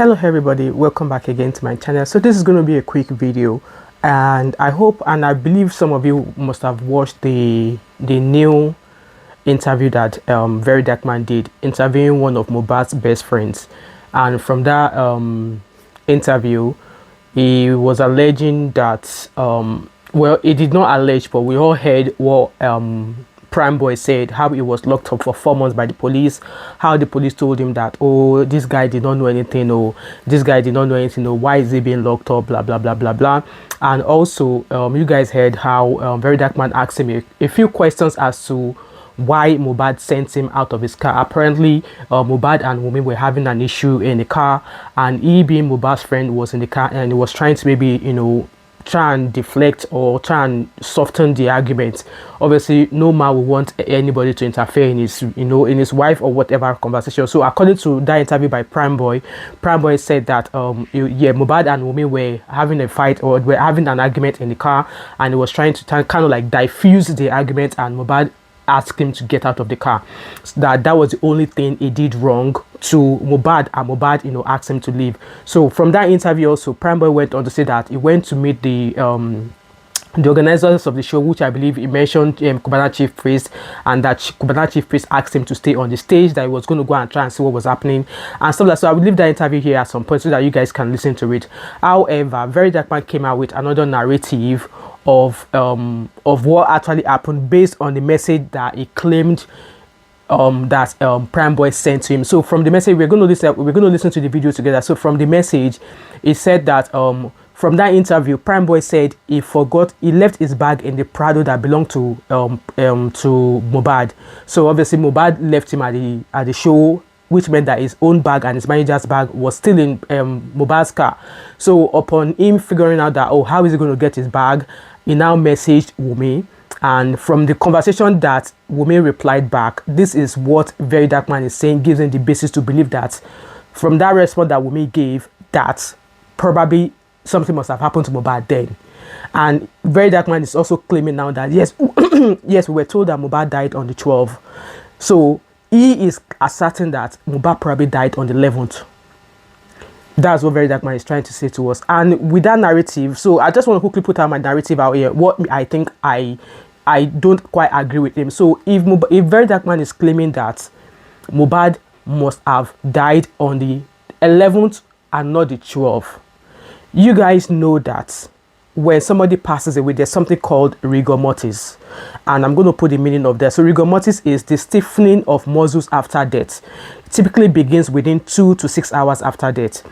Hello everybody, welcome back again to my channel. So this is going to be a quick video, and I hope and I believe some of you must have watched the new interview that VeryDarkMan did, interviewing one of Mohbad's best friends. And from that interview, he was alleging that well, he did not allege, but we all heard what Prime Boy said, how he was locked up for 4 months by the police, how the police told him that, oh, this guy did not know anything, or this guy did not know anything, or why is he being locked up, blah blah blah blah blah. And also you guys heard how VeryDarkMan asked him a few questions as to why Mohbad sent him out of his car. Apparently Mohbad and Wunmi were having an issue in the car, and he, being Mohbad's friend, was in the car and he was trying to maybe, you know, try and deflect or try and soften the argument. Obviously no man will want anybody to interfere in his, you know, in his wife or whatever conversation. So according to that interview by Prime Boy said that yeah, Mohbad and Wunmi were having a fight, or were having an argument in the car, and he was trying to kind of like diffuse the argument, and Mohbad asked him to get out of the car. So that was the only thing he did wrong to Mohbad, and Mohbad, you know, asked him to leave. So from that interview also, Prime Boy went on to say that he went to meet the organizers of the show, which I believe he mentioned Kpaid Chief Priest, and that Kpaid Chief Priest asked him to stay on the stage, that he was going to go and try and see what was happening and stuff like that. So I will leave that interview here at some point so that you guys can listen to it. However, VeryDarkMan came out with another narrative of what actually happened, based on the message that he claimed that Prime Boy sent to him. So from the message, we're going to listen to the video together. So from the message, he said that from that interview, Prime Boy said he left his bag in the Prado that belonged to Mohbad. So obviously Mohbad left him at the show, which meant that his own bag and his manager's bag was still in Mohbad's car. So upon him figuring out that, oh, how is he going to get his bag, he now messaged Wunmi. And from the conversation that Wunmi replied back, this is what VeryDarkMan is saying gives him the basis to believe that from that response that Wunmi gave, that probably something must have happened to Mohbad then. And VeryDarkMan is also claiming now that yes, yes, we were told that Mohbad died on the 12th. So he is asserting that Mohbad probably died on the 11th. That's what VeryDarkMan is trying to say to us. And with that narrative, so I just want to quickly put out my narrative out here, what I think I don't quite agree with him. So if VeryDarkMan is claiming that Mohbad must have died on the 11th and not the 12th, you guys know that when somebody passes away, there's something called rigor mortis, and I'm going to put the meaning of that. So rigor mortis is the stiffening of muscles after death. It typically begins within 2 to 6 hours after death.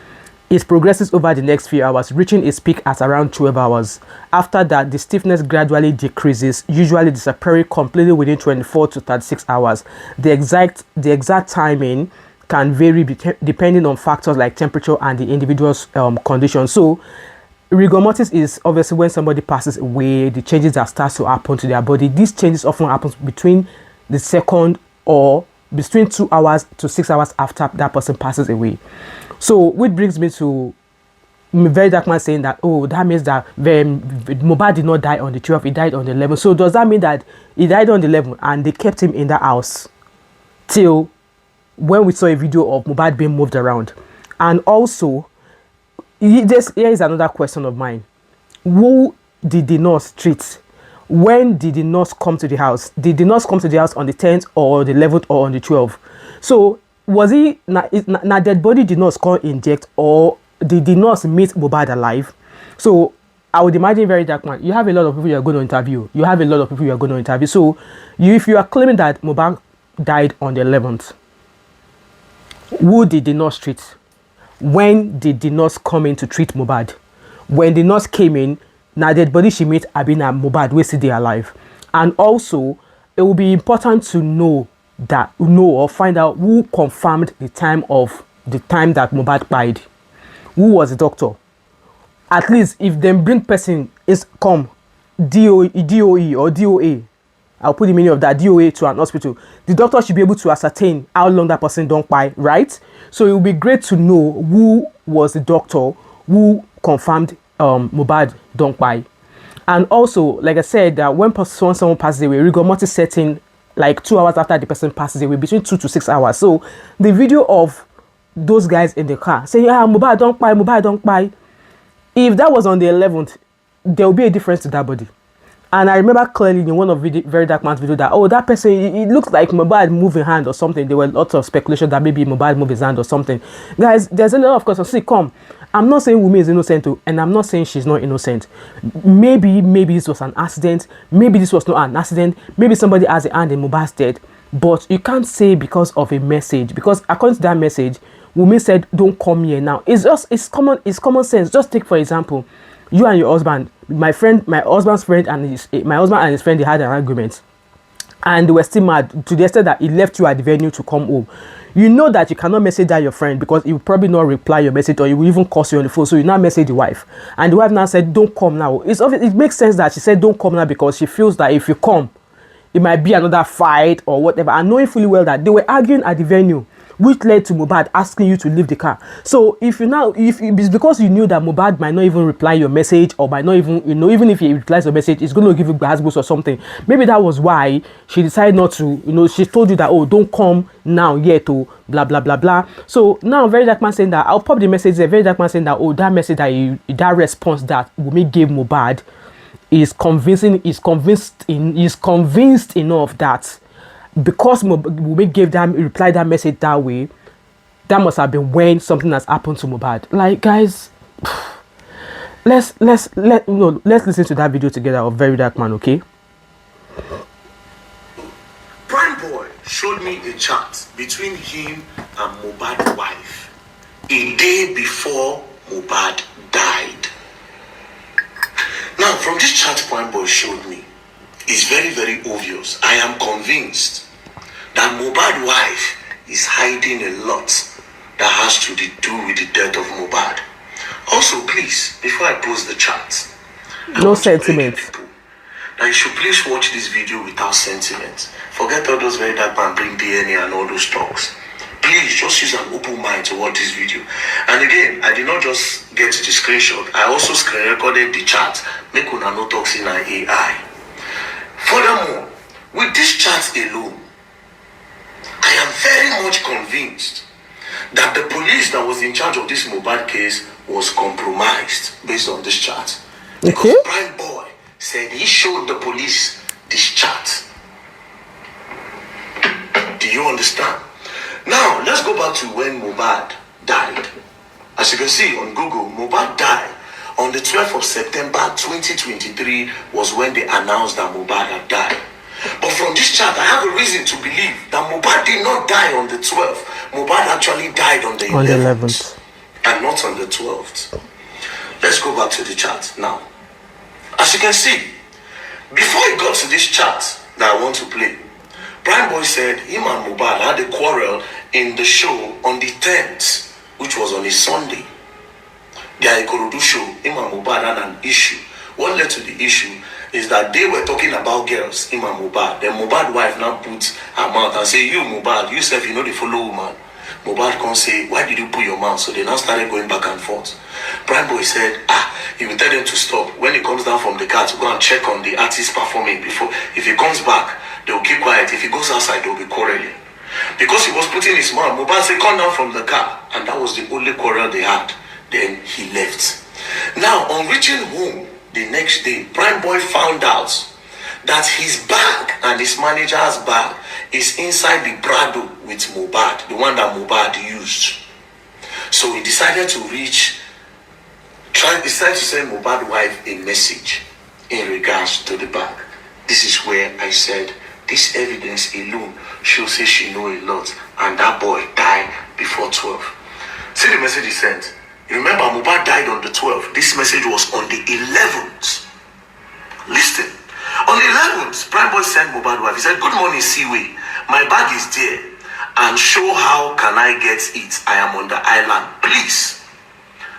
It progresses over the next few hours, reaching its peak at around 12 hours. After that, the stiffness gradually decreases, usually disappearing completely within 24 to 36 hours. The exact timing can vary depending on factors like temperature and the individual's condition. So rigor mortis is obviously when somebody passes away, the changes that start to happen to their body. These changes often happen between the second, or between 2 hours to 6 hours after that person passes away. So which brings me to VeryDarkMan saying that, oh, that means that Mohbad did not die on the 12th, he died on the 11th. So does that mean that he died on the 11th and they kept him in the house till when we saw a video of Mohbad being moved around? And also, here is another question of mine. Who did the nurse treat? When did the nurse come to the house? Did the nurse come to the house on the 10th or the 11th or on the 12th? So was he na dead body the nurse come inject, or did the nurse meet Mohbad alive? So I would imagine VeryDarkMan, you have a lot of people you are going to interview. So if you are claiming that Mohbad died on the 11th, who did the nurse treat? When did the nurse come in to treat Mohbad? When the nurse came in, now dead body she meet Abina Mohbad, we see they alive. And also, it will be important to know or find out who confirmed the time that Mohbad died. Who was the doctor? At least if them bring person is come DOE or DOA, I'll put the meaning of that, DOA, to an hospital, the doctor should be able to ascertain how long that person don't die, right? So it would be great to know who was the doctor who confirmed Mohbad don't die. And also, like I said, that when someone passes away, rigor mortis setting like 2 hours after the person passes away, between 2 to 6 hours. So the video of those guys in the car saying, Mohbad don't buy, Mohbad don't buy. If that was on the 11th, there will be a difference to that body. And I remember clearly in one of Very Dark Man's video that, that person, it looks like Mohbad moving hand or something. There were lots of speculation that maybe Mohbad moved his hand or something. Guys, there's a lot of questions. See, come. I'm not saying Wunmi is innocent too, and I'm not saying she's not innocent. Maybe this was an accident. Maybe this was not an accident. Maybe somebody has a hand in Mohbad's death. But you can't say because of a message. Because according to that message, Wunmi said, don't come here now. It's common sense. Just take, for example, you and your husband, my husband's friend and his friend, they had an argument, and they were still mad to the extent that he left you at the venue to come home. You know that you cannot message that your friend because he will probably not reply your message, or he will even curse you on the phone. So you now message the wife, and the wife now said, don't come now. It makes sense that she said don't come now because she feels that if you come, it might be another fight or whatever, and knowing fully well that they were arguing at the venue, which led to Mohbad asking you to leave the car. So if it's because you knew that Mohbad might not even reply your message, or might not even, even if he replies your message, it's going to give you gbasgbos or something. Maybe that was why she decided not to, she told you that, don't come now yet, to blah, blah, blah, blah. So now Very Dark Man saying that, I'll pop the message there, Very Dark Man saying that, that message that response that Wunmi gave Mohbad is convinced enough that because Wunmi replied that message that way, that must have been when something has happened to Mohbad. Like, guys, let's listen to that video together of Very Dark Man, okay? Prime Boy showed me a chat between him and Mohbad's wife a day before Mohbad died. Now, from this chat Prime Boy showed me, it's very, very obvious. I am convinced that Mohbad's wife is hiding a lot that has to do with the death of Mohbad. Also, please, before I post the chat, no sentiment. Now you should please watch this video without sentiment. Forget all those Very Dark Man bring DNA and all those talks. Please just use an open mind to watch this video. And again, I did not just get the screenshot. I also screen recorded the chat. Make una no talks in an AI. Furthermore, with this chat alone, I am very much convinced that the police that was in charge of this Mohbad case was compromised based on this chat. Because Prime Boy said he showed the police this chat. Do you understand? Now, let's go back to when Mohbad died. As you can see on Google, Mohbad died on the 12th of September 2023 was when they announced that Mohbad had died. But from this chart, I have a reason to believe that Mohbad did not die on the 12th. Mohbad actually died on the 11th. And not on the 12th. Let's go back to the chart now. As you can see, before he got to this chart that I want to play, Prime Boy said him and Mohbad had a quarrel in the show on the 10th, which was on a Sunday. Their Ikorodu show, him and Mohbad had an issue. What led to the issue is that they were talking about girls, him and Mohbad. Then Mohbad's wife now put her mouth and say, you Mohbad, you self, you know the follow woman. Mohbad can say, why did you put your mouth? So they now started going back and forth. Prime Boy said, he will tell them to stop. When he comes down from the car to go and check on the artist performing before, if he comes back, they will keep quiet. If he goes outside, they will be quarreling. Because he was putting his mouth, Mohbad said, come down from the car. And that was the only quarrel they had. Then he left. Now, on reaching home the next day, Prime Boy found out that his bag and his manager's bag is inside the Prado with Mohbad, the one that Mohbad used. So he decided to decided to send Mohbad's wife a message in regards to the bag. This is where I said, this evidence alone shows say she know a lot, and that boy died before 12. See the message he sent. Remember, Mohbad died on the 12th. This message was on the 11th. Listen. On the 11th, Prime Boy sent Mohbad wife. He said, good morning, Seaway. My bag is there. And show how can I get it. I am on the island. Please.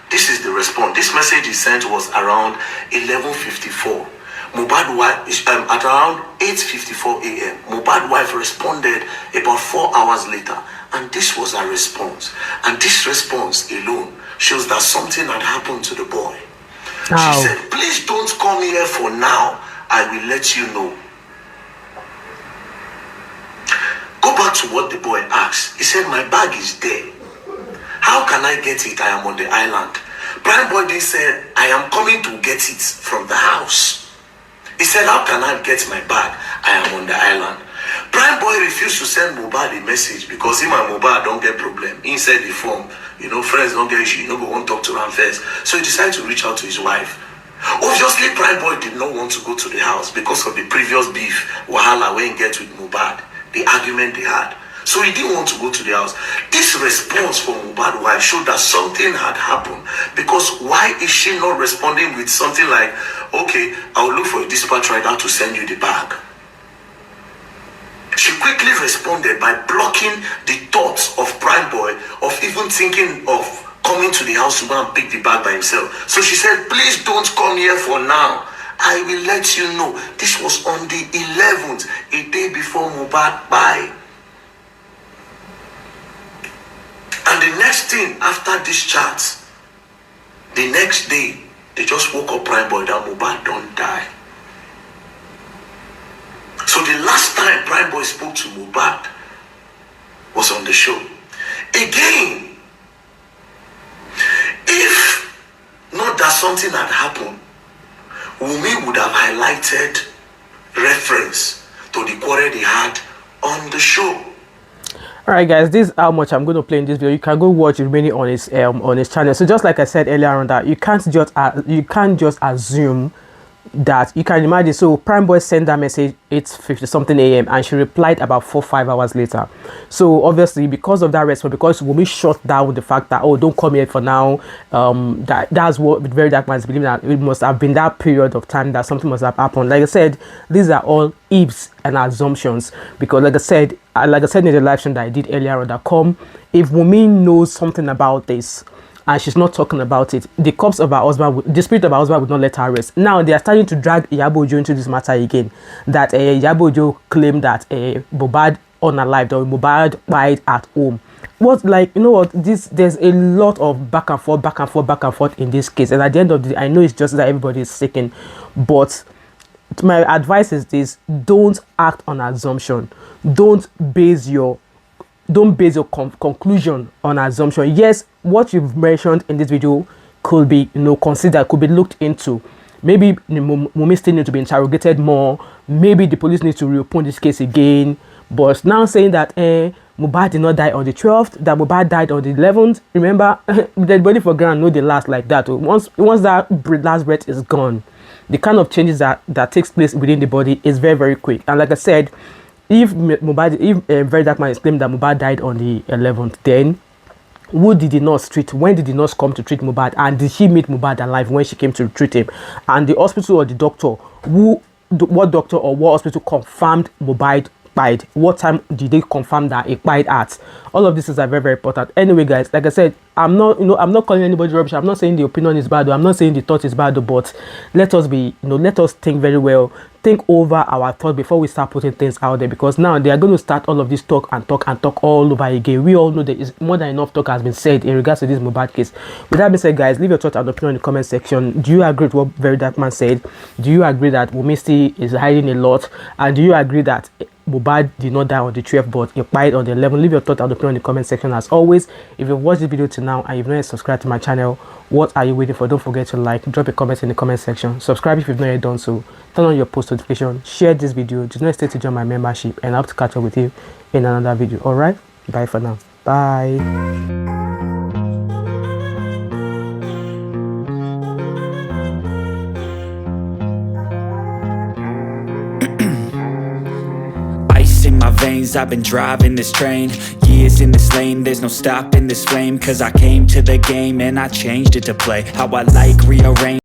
This is the response. This message he sent was around 11:54. Mohbad wife, at around 8:54 a.m. Mohbad wife responded about 4 hours later. And this was her response. And this response alone shows that something had happened to the boy. She said, please don't come here for now. I will let you know. Go back to what the boy asked. He said, my bag is there. How can I get it? I am on the island. Prime Boy then said, I am coming to get it from the house. He said, how can I get my bag? I am on the island. Prime Boy refused to send Mohbad a message because him and Mohbad don't get problem. Inside the phone, friends don't get issue. Go won't talk to them first. So he decided to reach out to his wife. Obviously, Prime Boy did not want to go to the house because of the previous beef, wahala when he get with Mohbad, the argument they had. So he didn't want to go to the house. This response from Mohbad wife showed that something had happened. Because why is she not responding with something like, okay, I will look for a dispatch rider to send you the bag? She quickly responded by blocking the thoughts of Prime Boy of even thinking of coming to the house to go and pick the bag by himself. So she said, please don't come here for now. I will let you know. This was on the 11th, a day before Mohbad died. And the next thing after this chat, the next day, they just woke up Prime Boy that Mohbad don't die. So the last time Prime Boy spoke to Mohbad was on the show. Again, if not that something had happened, Wunmi would have highlighted reference to the quarrel they had on the show. Alright guys, this is how much I'm going to play in this video. You can go watch it remaining on his channel. So just like I said earlier on, that you can't just assume that. You can imagine. So Prime Boy sent that message 8:50 something a.m. and she replied about 4-5 hours later. So obviously because of that response, because Wunmi shut down the fact that, oh, don't come here for now, that's what VeryDarkMan is believing, that it must have been that period of time that something must have happened. Like I said, these are all ifs and assumptions, because like I said in the live stream that I did earlier on, that if Wunmi knows something about this and she's not talking about it, the corpse of her husband, the spirit of her husband would not let her rest. Now they are starting to drag Iyabo Ojo into this matter again, that Iyabo Ojo claimed that Mohbad unalived, or Mohbad died at home. What, like, you know what, there's a lot of back and forth in this case, and at the end of the day, I know it's just that everybody is seeking, but my advice is this: don't act on assumption. Don't base your conclusion on assumption. Yes, what you've mentioned in this video could be considered, could be looked into. Maybe Wunmi still need to be interrogated more. Maybe the police need to reopen this case again. But now saying that Mohbad did not die on the 12th, that Mohbad died on the 11th. Remember, the body for ground, no, they last like that. Once that last breath is gone, the kind of changes that takes place within the body is very, very quick. And like I said, if VeryDarkMan is claiming that Mohbad died on the 11th, then who did the nurse treat? When did the nurse come to treat Mohbad? And did she meet Mohbad alive when she came to treat him? And the hospital or the doctor, what doctor or what hospital confirmed Mohbad died? What time did they confirm that it died at? All of this is very, very important. Anyway, guys, like I said, I'm not calling anybody rubbish. I'm not saying the opinion is bad, or I'm not saying the thought is bad, but let us let us think very well. Think over our thought before we start putting things out there, because now they are going to start all of this talk all over again. We all know there is more than enough talk has been said in regards to this Mohbad case. With that being said, guys, leave your thoughts and opinion in the comment section. Do you agree with what VeryDarkMan said? Do you agree that Wunmi is hiding a lot? And do you agree that Mohbad did not die on the 12th, but he died on the 11th? Leave your thoughts and opinion in the comment section. As always, if you've watched this video till now and you've not yet subscribed to my channel, what are you waiting for? Don't forget to like, drop a comment in the comment section, subscribe if you've not yet done so, turn on your post notification, share this video, do not hesitate to join my membership, and I hope to catch up with you in another video. All right, bye for now. Bye. In my veins, I've been driving this train, years in this lane, there's no stopping this flame, cause I came to the game and I changed it to play how I like, rearrange